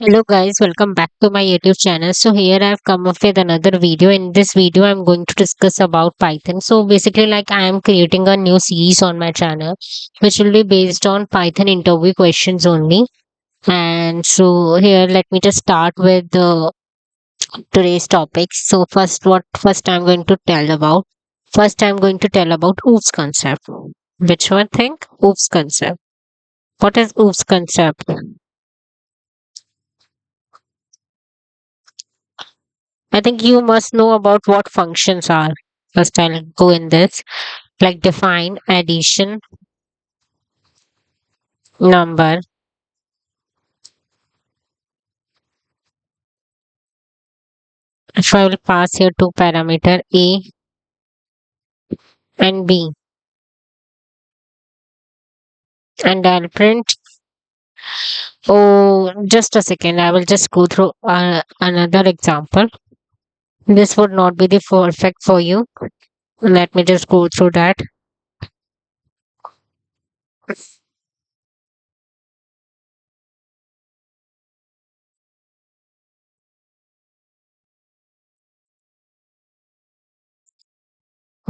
Hello guys, welcome back to my YouTube channel. So here I've come up with another video. In this video, I'm going to discuss about Python. So basically, like I am creating a new series on my channel, which will be based on Python interview questions only. And so here, let me just start with today's topics. So first I'm going to tell about. First, I'm going to tell about OOPS concept. Which one think? OOPS concept. What is OOPS concept? I think you must know about what functions are. First, I'll go in this like define, addition, number. So I will pass here two parameter A and B, and I'll print. Oh, just a second. I will just go through another example. This would not be the perfect for you. Let me just go through that.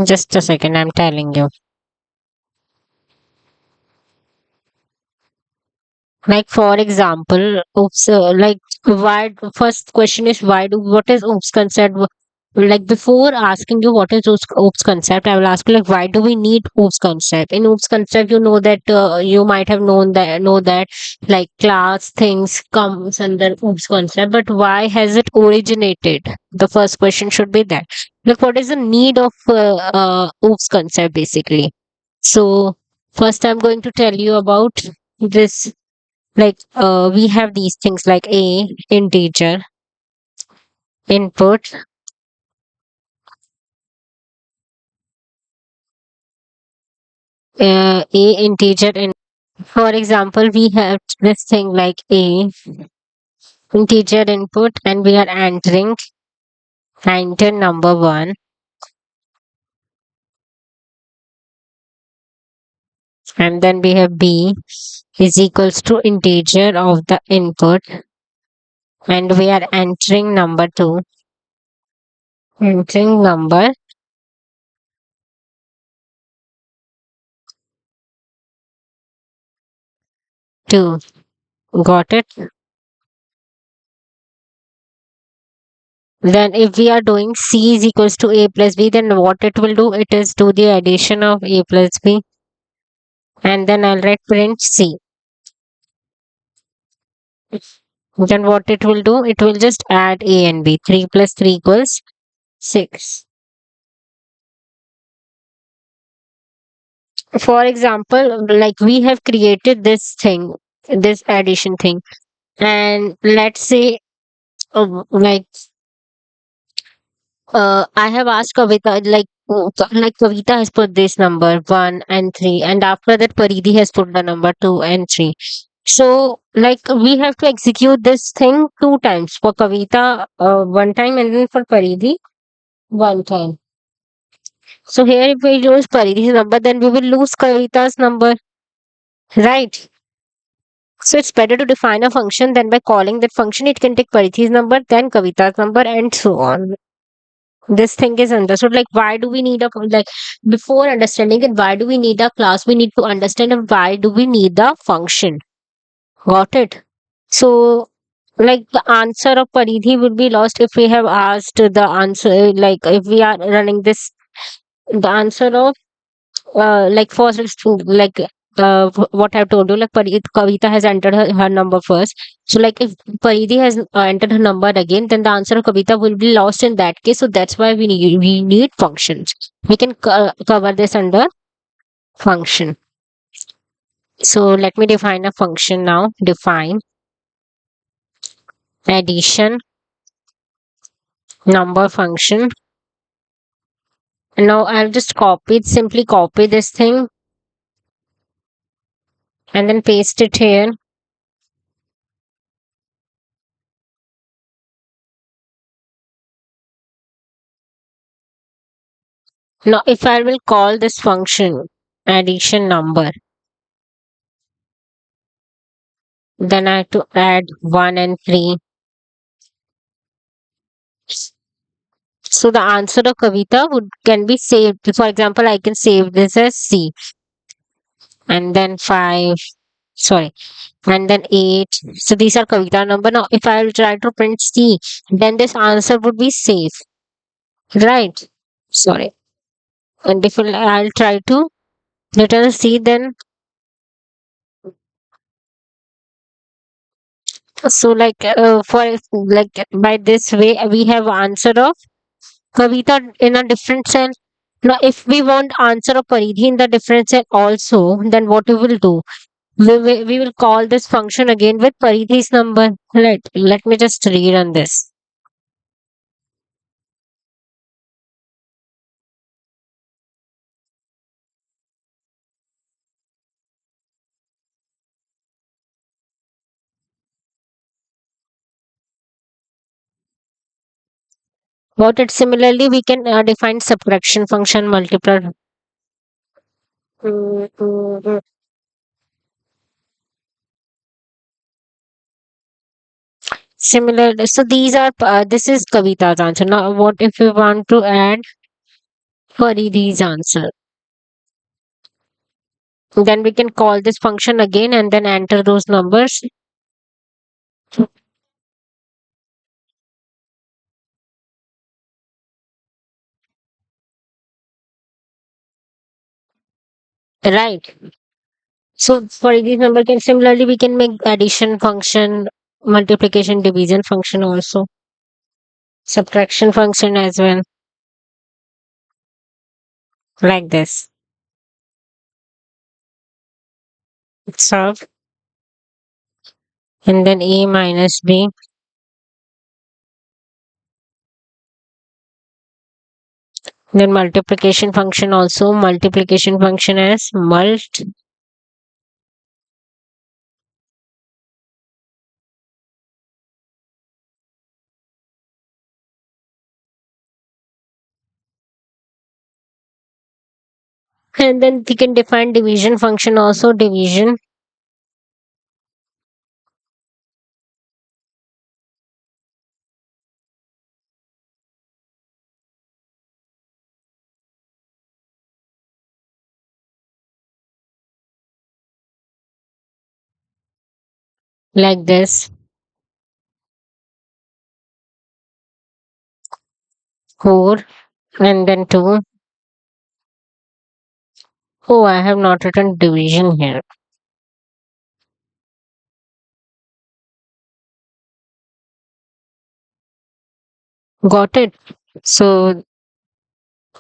Just a second. I'm telling you. Like for example, oops, like why first question is why do what is oops concept? Like before asking you what is oops concept, I will ask you like why do we need oops concept? In oops concept, you know that you might have known that like class things comes under oops concept, but why has it originated? The first question should be that. Like what is the need of oops concept basically? So first, I'm going to tell you about this like we have these things like a integer input, a integer in. For example, we have this thing like a integer input, and we are entering enter number one, and then we have b is equals to integer of the input, and we are entering number two, entering number two. Got it? Then if we are doing c is equals to a plus b, then what it will do? It is do the addition of a plus b, and then I'll write print c. Then what it will do? It will just add a and b. 3 plus 3 equals 6. For example, like we have created this thing, this addition thing, and let's say like I have asked Kavita, like Kavita has put this number 1 and 3, and after that, Paridhi has put the number 2 and 3. So, like, we have to execute this thing two times for Kavita, one time, and then for Paridhi, one time. So, here, if we use Paridhi's number, then we will lose Kavita's number, right? So, it's better to define a function than by calling that function. It can take Paridhi's number, then Kavita's number, and so on. This thing is understood. Like why do we need a like before understanding it, why do we need a class, we need to understand why do we need a function. Got it? So like the answer of paridhi would be lost if we have asked the answer, like if we are running this, the answer of like first like what I've told you, like Kavita has entered her number first. So like if Paridhi has entered her number again, then the answer of Kavita will be lost in that case. So that's why we need functions. We can cover this under function. So let me define a function now. Define addition number function. Now I'll just simply copy this thing and then paste it here. Now if I will call this function addition number, Then I have to add 1 and 3. So the answer of Kavita would can be saved. For example, I can save this as C, and then 5, sorry, and then 8. So these are Kavita number. Now if I will try to print C, then this answer would be safe, right? Sorry. And if I'll try to return C, then so for like by this way we have answer of Kavita in a different cell. Now if we want answer of Paridhi in the different cell also, then what we will do? We will call this function again with Paridhi's number. Let me just read on this. About it similarly, we can define subtraction function multiplier. Similar. So these are this is Kavita's answer. Now, what if we want to add Faridhi's answer? Then we can call this function again and then enter those numbers. Right. So for these number can similarly we can make addition function, multiplication, division function also, subtraction function as well, like this. Solve, and then a minus b, then multiplication function also, multiplication function as mult, and then we can define division function also, division, like this. 4 and then 2. Oh, I have not written division here. Got it. So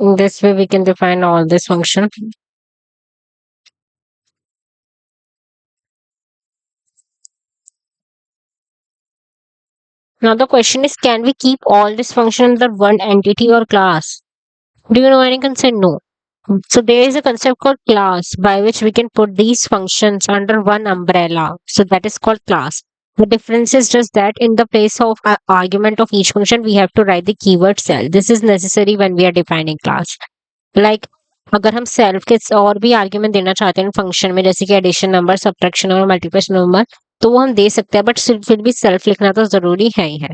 in this way we can define all this function. Now the question is, can we keep all this function under one entity or class? Do you know any concept? No. So there is a concept called class by which we can put these functions under one umbrella. So that is called class. The difference is just that in the place of argument of each function, we have to write the keyword cell. This is necessary when we are defining class. Like अगर हम self के और भी argument देना चाहते हैं function में जैसे कि एडिशन नंबर सब्ट्रैक्शन और मल्टीप्लिकेशन नंबर तो वो हम दे सकते हैं बट फिर भी सेल्फ लिखना तो जरूरी है ही है.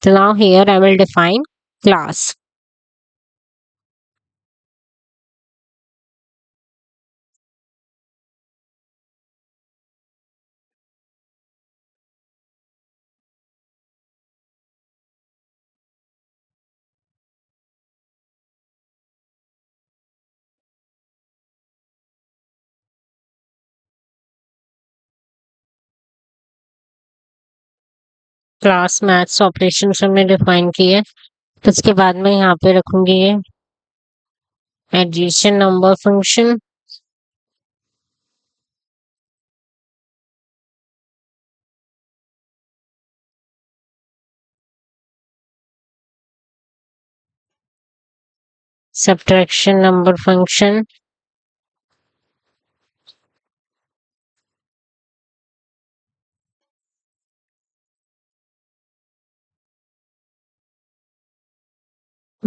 So now here I will define class. Class maths operation हमने डिफाइन की है तो उसके बाद में यहाँ पे रखूंगी ये addition number function subtraction number function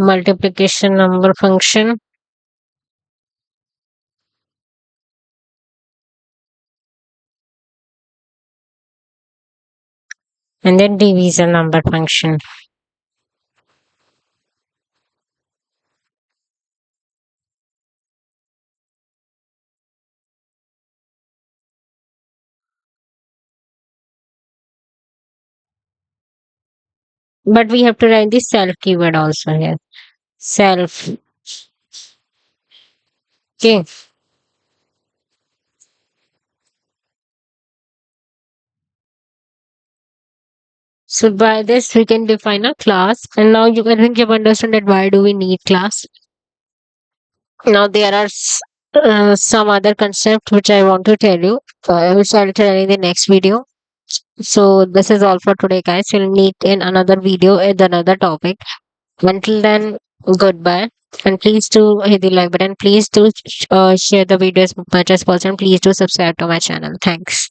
multiplication number function and then division number function. But we have to write the self keyword also here. Self. Okay. So by this we can define a class. And now you can think you've understood that why do we need class. Now there are some other concept which I want to tell you, which I'll tell you in the next video. So this is all for today, guys. We'll meet in another video with another topic. Until then, goodbye. And please do hit the like button. Please do share the video as much as possible. Please do subscribe to my channel. Thanks.